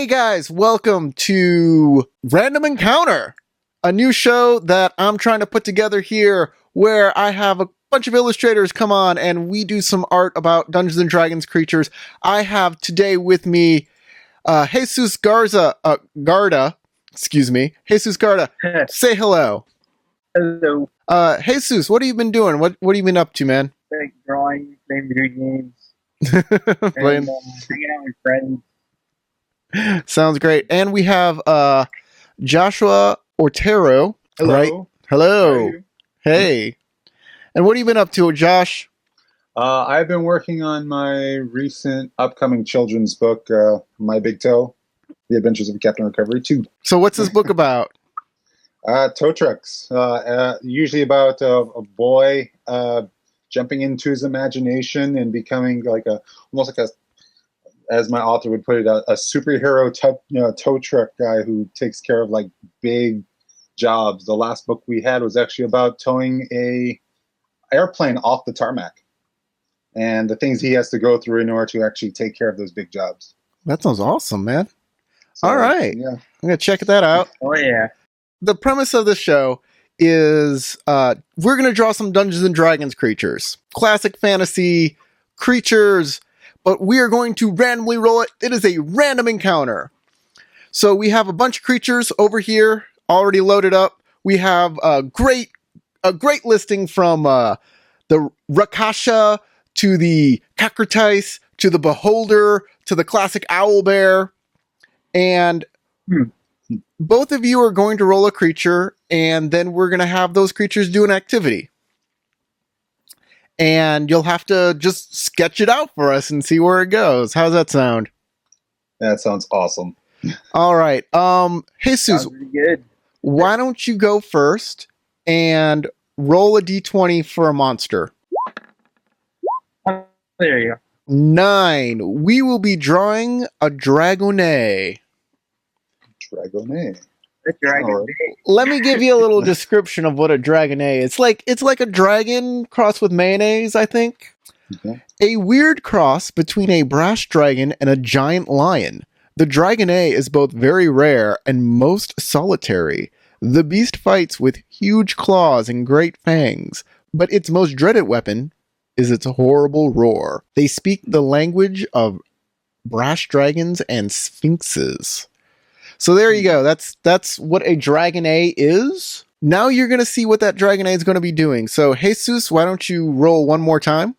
Hey guys, welcome to Random Encounter, a new show that I'm trying to put together here where I have a bunch of illustrators come on and we do some art about Dungeons and Dragons creatures. I have today with me Jesus Garda, excuse me. Jesus Garda, say hello. Hello. Jesus, what have you been doing? What have you been up to, man? Like drawing, playing video games, Playing. and hanging out with friends. Sounds great. And we have Joshua Otero. Hello. Right? Hello. Hey. And what have you been up to, Josh? I've been working on my recent upcoming children's book, My Big Toe, The Adventures of Captain Recovery 2. So what's this book about? Tow trucks. Usually about a boy jumping into his imagination and becoming almost like a, as my author would put it, a superhero tow truck guy who takes care of like big jobs. The last book we had was actually about towing a airplane off the tarmac and the things he has to go through in order to actually take care of those big jobs. That sounds awesome, man. So, all right. Yeah. I'm going to check that out. Oh, yeah. The premise of the show is we're going to draw some Dungeons and Dragons creatures. Classic fantasy creatures, but we are going to randomly roll it. It is a random encounter. So we have a bunch of creatures over here already loaded up. We have a great listing from the Rakasha to the Cacrotice to the Beholder to the classic Owlbear. And both of you are going to roll a creature, and then we're going to have those creatures do an activity. And you'll have to just sketch it out for us and see where it goes. How's that sound? That sounds awesome. All right. Jesus, Sounds really good. why don't you go first and roll a d20 for a monster? Oh, there you go. 9. We will be drawing a Dragonet. Dragonet. The dragon. All right. Let me give you a little description of what a Dragonet is. It's like a dragon crossed with mayonnaise, I think. Okay. A weird cross between a brass dragon and a giant lion. The Dragonet is both very rare and most solitary. The beast fights with huge claws and great fangs, but its most dreaded weapon is its horrible roar. They speak the language of brass dragons and sphinxes. So there you go. That's what a Dragonet is. Now you're going to see what that Dragonet is going to be doing. So Jesus, why don't you roll one more time?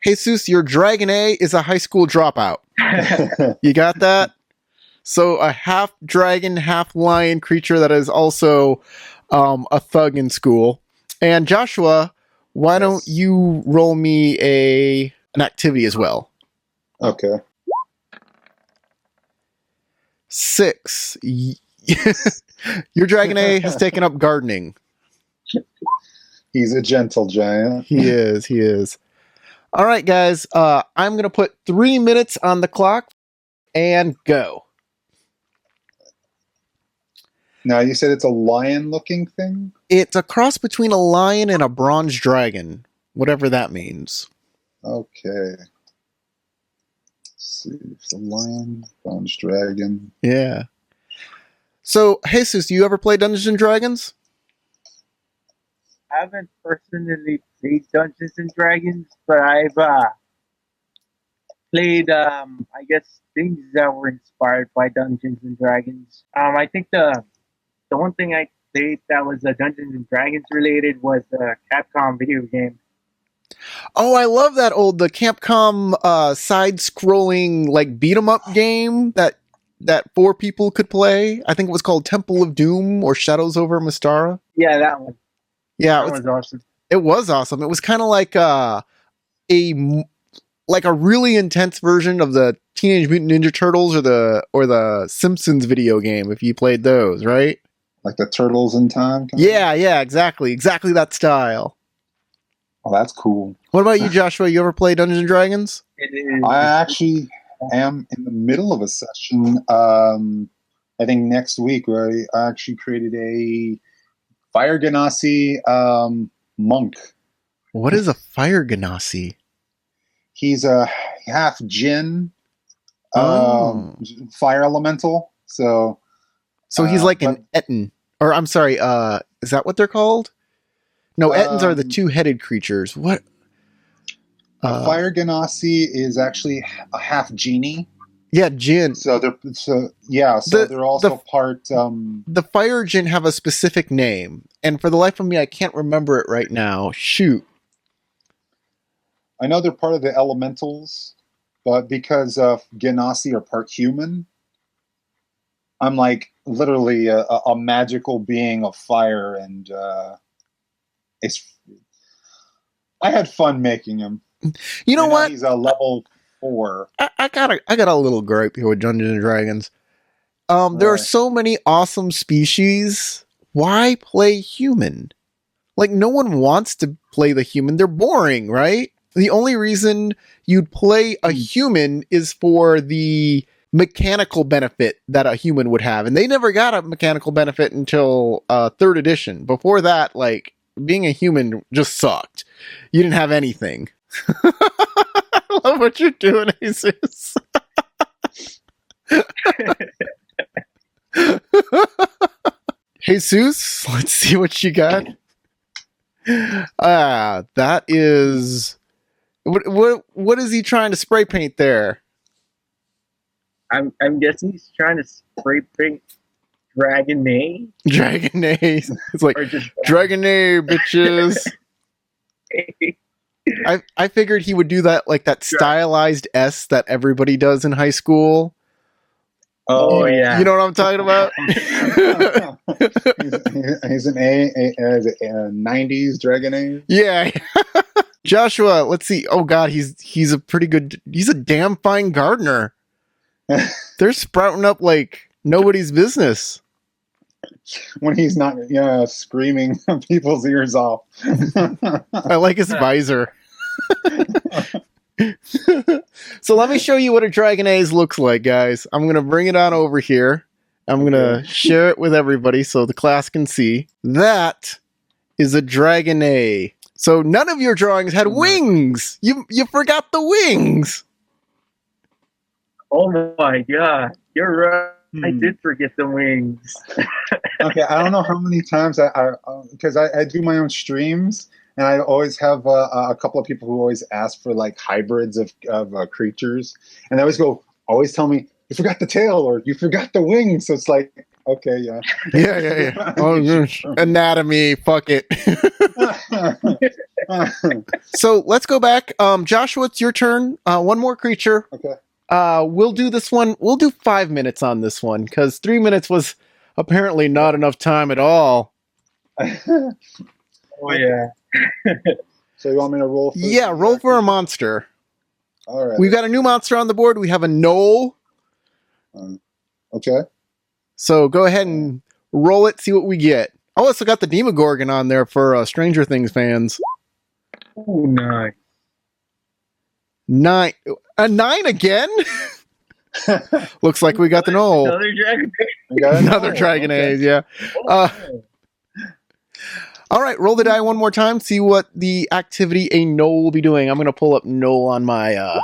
Jesus, your Dragonet is a high school dropout. You got that? So a half dragon, half lion creature that is also a thug in school. And Joshua, why don't you roll me an activity as well? Okay. 6. Your Dragonet has taken up gardening. He's a gentle giant. He is. All right, guys. I'm going to put 3 minutes on the clock and go. Now, you said it's a lion-looking thing? It's a cross between a lion and a bronze dragon, whatever that means. Okay. Let's see. It's a lion, bronze dragon. Yeah. So, Jesus, do you ever play Dungeons and Dragons? I haven't personally played Dungeons and Dragons, but I've played, I guess, things that were inspired by Dungeons and Dragons. I think the one thing I played that was Dungeons and Dragons related was the Capcom video game. Oh, I love the Capcom side-scrolling like beat 'em up game that 4 people could play. I think it was called Temple of Doom or Shadows over Mystara. Yeah, that one. Yeah, That was awesome. it was awesome. It was kind of like a really intense version of the Teenage Mutant Ninja Turtles or the Simpsons video game if you played those, right? Like the Turtles in Time? Yeah, exactly that style. Oh, that's cool. What about you, Joshua? You ever play Dungeons and Dragons? It is. I actually am in the middle of a session, I think next week, where I actually created a Fire Ganassi monk. What is a Fire Ganassi? He's a half Jinn, Oh. Fire elemental. So He's like but an Etten. Or I'm sorry, is that what they're called? No, Ettins are the um, two-headed creatures. What? a fire genasi is actually a half genie. Yeah, Jin. So The they're also part. the fire Jin have a specific name, and for the life of me, I can't remember it right now. Shoot. I know they're part of the elementals, but because genasi are part human, I'm like literally a magical being of fire, and it's. I had fun making him. You know Right now what? he's a level 4. I got a little gripe here with Dungeons and Dragons. There are Right. so many awesome species. Why play human? Like, no one wants to play the human. They're boring, right? The only reason you'd play a human is for the mechanical benefit that a human would have. And they never got a mechanical benefit until 3rd edition. Before that, like, being a human just sucked. You didn't have anything. I love what you're doing, Jesus. Jesus, let's see what you got. That is what is he trying to spray paint there? I'm guessing he's trying to spray paint Dragon A Dragon A. It's like or just Dragon A, bitches. I figured he would do that, like that stylized S that everybody does in high school. Oh, yeah. You know what I'm talking about? he's an a 90s Dragon A. Yeah. Joshua, let's see. Oh God, he's a pretty good. He's a damn fine gardener. They're sprouting up like nobody's business. When he's not screaming people's ears off. I like his visor. So let me show you what a Dragon A's looks like, guys. I'm going to bring it on over here. I'm going to share it with everybody so the class can see. That is a Dragon A. So none of your drawings had wings. You forgot the wings. Oh my God, you're right. I did forget the wings. Okay, I don't know how many times because I do my own streams, and I always have a couple of people who always ask for like hybrids of creatures, and they always tell me, you forgot the tail or you forgot the wings. So it's like, okay, yeah. Yeah. Oh, gosh. Anatomy, fuck it. So let's go back. Joshua, it's your turn. One more creature. Okay. We'll do this one. We'll do 5 minutes on this one because 3 minutes was apparently not enough time at all. Oh yeah. So you want me to roll? Yeah, roll for a monster. All right. We've got a new monster on the board. We have a gnoll. Okay. So go ahead and roll it. See what we get. I also got the Demogorgon on there for Stranger Things fans. Oh, nice. 9. A 9 again? Looks like we got the gnoll. Another Dragon. Another Dragon A's, yeah. All right, roll the die one more time. See what the activity a gnoll will be doing. I'm going to pull up gnoll on my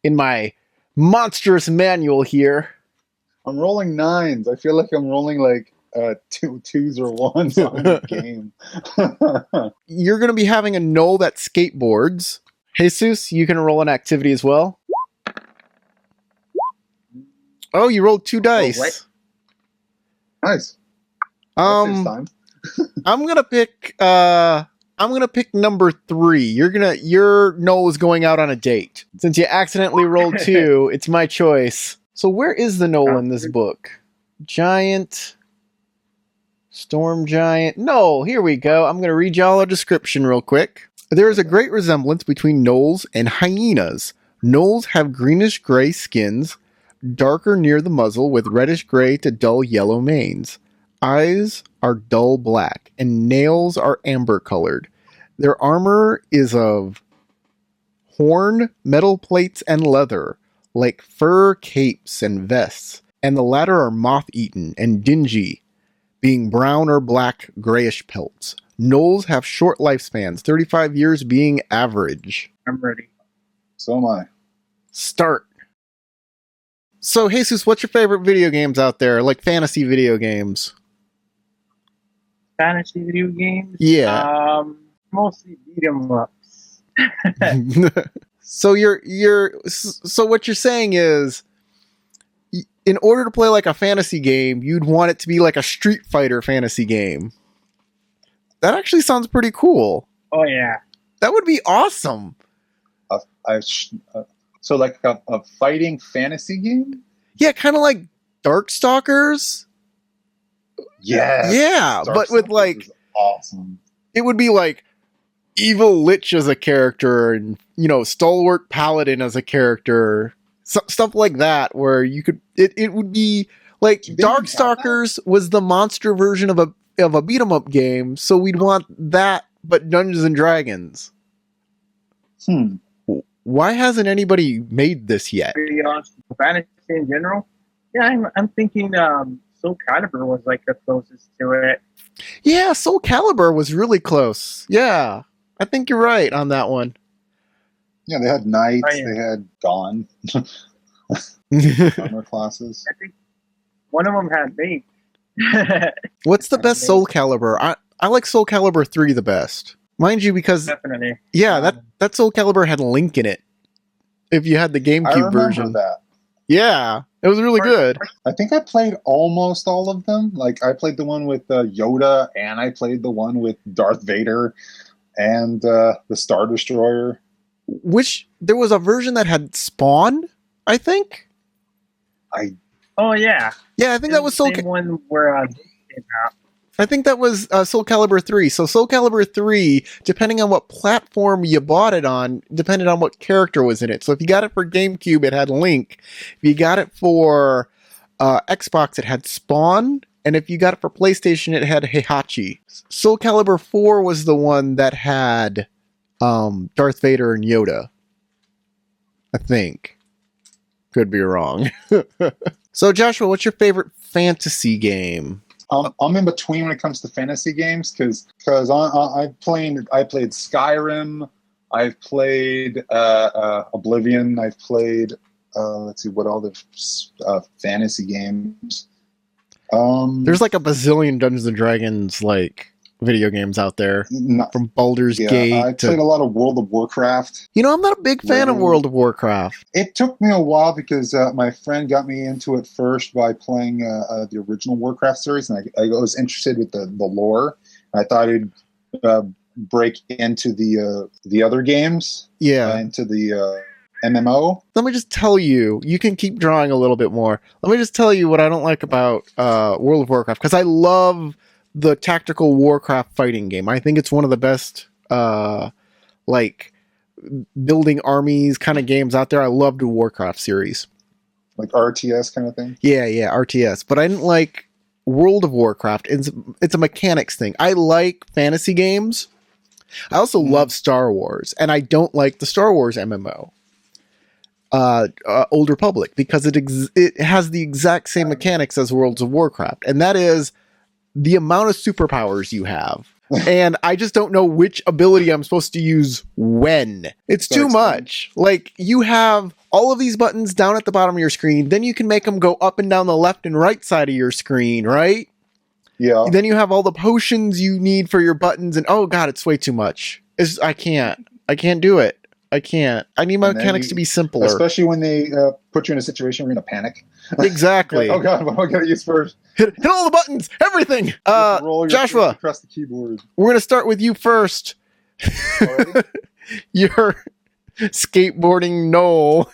in my monstrous manual here. I'm rolling 9s. I feel like I'm rolling like 2s or 1s on the game. You're going to be having a gnoll that skateboards. Jesus, you can roll an activity as well. Oh, you rolled 2 dice. what? Nice. I'm gonna pick number 3. Your gnoll is going out on a date. Since you accidentally rolled 2, it's my choice. So where is the gnoll in this book? Giant, storm giant. No, here we go. I'm gonna read y'all a description real quick. There is a great resemblance between gnolls and hyenas. Gnolls have greenish gray skins, darker near the muzzle with reddish gray to dull yellow manes. Eyes are dull black, and nails are amber colored. Their armor is of horn, metal plates, and leather, like fur capes and vests, and the latter are moth-eaten and dingy, being brown or black grayish pelts. Gnolls have short lifespans, 35 years being average. I'm ready. So am I. Start. So, Jesus, what's your favorite video games out there? Like fantasy video games? Fantasy video games? Yeah. Mostly beat 'em ups. So so what you're saying is, in order to play like a fantasy game, you'd want it to be like a Street Fighter fantasy game. That actually sounds pretty cool. Oh yeah. That would be awesome. So like a fighting fantasy game? Yeah, kind of like Darkstalkers. Yes. Yeah, but with like awesome. It would be like Evil Lich as a character, and Stalwart Paladin as a character, stuff like that, where you could. It would be like Darkstalkers was the monster version of a beat 'em up game, so we'd want that, but Dungeons and Dragons. Why hasn't anybody made this yet? Pretty awesome. Fantasy in general? Yeah, I'm thinking Soul Calibur was like the closest to it. Yeah, Soul Calibur was really close. Yeah, I think you're right on that one. Yeah, they had knights, Oh, yeah. they had Dawn, armor classes. I think one of them had me. What's the best Soul Calibur? I like Soul Calibur 3 the best. Mind you, because Definitely. yeah, that Soul Calibur had Link in it. If you had the I GameCube remember version. that. Yeah, it was really good. I think I played almost all of them. Like I played the one with Yoda, and I played the one with Darth Vader, and the Star Destroyer. Which there was a version that had Spawn, I think. Oh yeah. Yeah, I think that was Soul. Same one where came out. I think that was Soul Calibur 3. So Soul Calibur 3, depending on what platform you bought it on, depended on what character was in it. So if you got it for GameCube, it had Link. If you got it for Xbox, it had Spawn. And if you got it for PlayStation, it had Heihachi. Soul Calibur 4 was the one that had Darth Vader and Yoda. I think. Could be wrong. So Joshua, what's your favorite fantasy game? I'm in between when it comes to fantasy games because I played Skyrim, I've played Oblivion, I've played let's see what other fantasy games. There's like a bazillion Dungeons and Dragons like video games out there, from Baldur's Gate. I played a lot of World of Warcraft. I'm not a big fan of World of Warcraft. It took me a while because my friend got me into it first by playing the original Warcraft series, and I was interested with the lore. I thought it'd break into the other games, into the MMO. Let me just tell you, you can keep drawing a little bit more. Let me just tell you what I don't like about World of Warcraft, because I love the tactical Warcraft fighting game. I think it's one of the best like building armies kind of games out there. I love the Warcraft series. Like RTS kind of thing? Yeah, RTS. But I didn't like World of Warcraft. It's a mechanics thing. I like fantasy games. I also love Star Wars, and I don't like the Star Wars MMO. Old Republic, because it has the exact same mechanics as Worlds of Warcraft, and that is the amount of superpowers you have. And I just don't know which ability I'm supposed to use when. It's too much. Like, you have all of these buttons down at the bottom of your screen, then you can make them go up and down the left and right side of your screen, right? Yeah. Then you have all the potions you need for your buttons, and oh god, it's way too much. I can't do it. I can't. I need my mechanics to be simpler. Especially when they put you in a situation where you're going to panic. Exactly. Like, oh god, what am I going to use first? Hit all the buttons! Everything! Joshua, across the keyboard. We're going to start with you first. You're skateboarding Noel.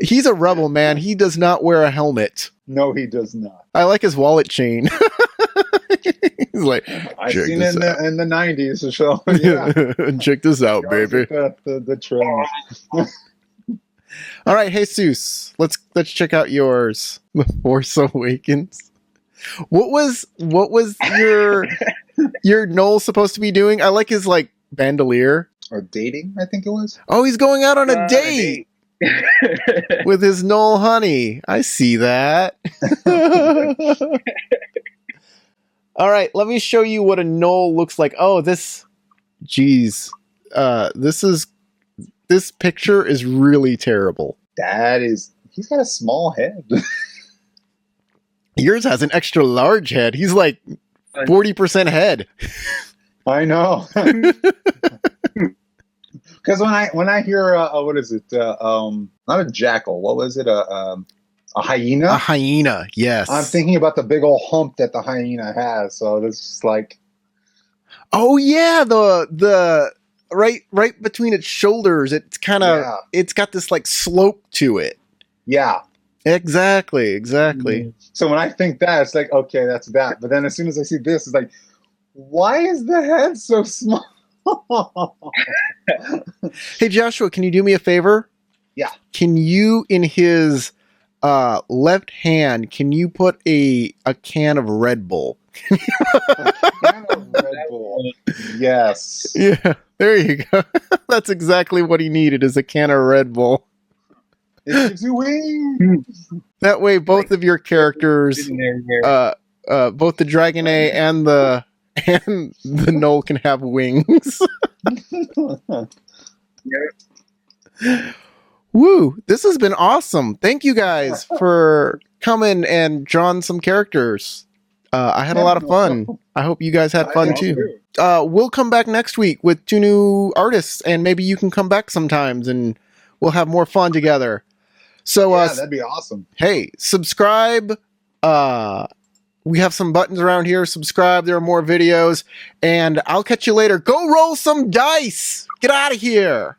He's a rebel, man. He does not wear a helmet. No, he does not. I like his wallet chain. He's like, I've seen it in the 90s, so yeah. Check this out, baby. The trend. All right, Jesus, let's check out yours. The Force Awakens. What was your Noel supposed to be doing? I like his like bandolier. Or dating, I think it was. Oh, he's going out on a date with his Noel honey. I see that. All right, let me show you what a Noel looks like. Oh, this is this picture is really terrible. He's got a small head. Yours has an extra large head. He's like 40% head. I know. Because when I hear what is it? Not a jackal. What was it? A hyena. A hyena. Yes. I'm thinking about the big old hump that the hyena has. So it's just like, oh yeah, the right between its shoulders. It's kind of it's got this like slope to it. Yeah. Exactly. So when I think that, it's like, okay, that's that. But then as soon as I see this, it's like, why is the head so small? Hey Joshua, can you do me a favor? Yeah. Can you, in his left hand, can you put a can of Red Bull? Can of Red Bull. Yes. Yeah, there you go. That's exactly what he needed, is a can of Red Bull. It gives you wings. That way both of your characters, both the Dragonet and the Knoll can have wings. Woo! This has been awesome. Thank you guys for coming and drawing some characters. I had a lot of fun. I hope you guys had fun too. We'll come back next week with 2 new artists, and maybe you can come back sometimes and we'll have more fun together. So that'd be awesome. Hey, subscribe. We have some buttons around here. Subscribe. There are more videos. And I'll catch you later. Go roll some dice. Get out of here.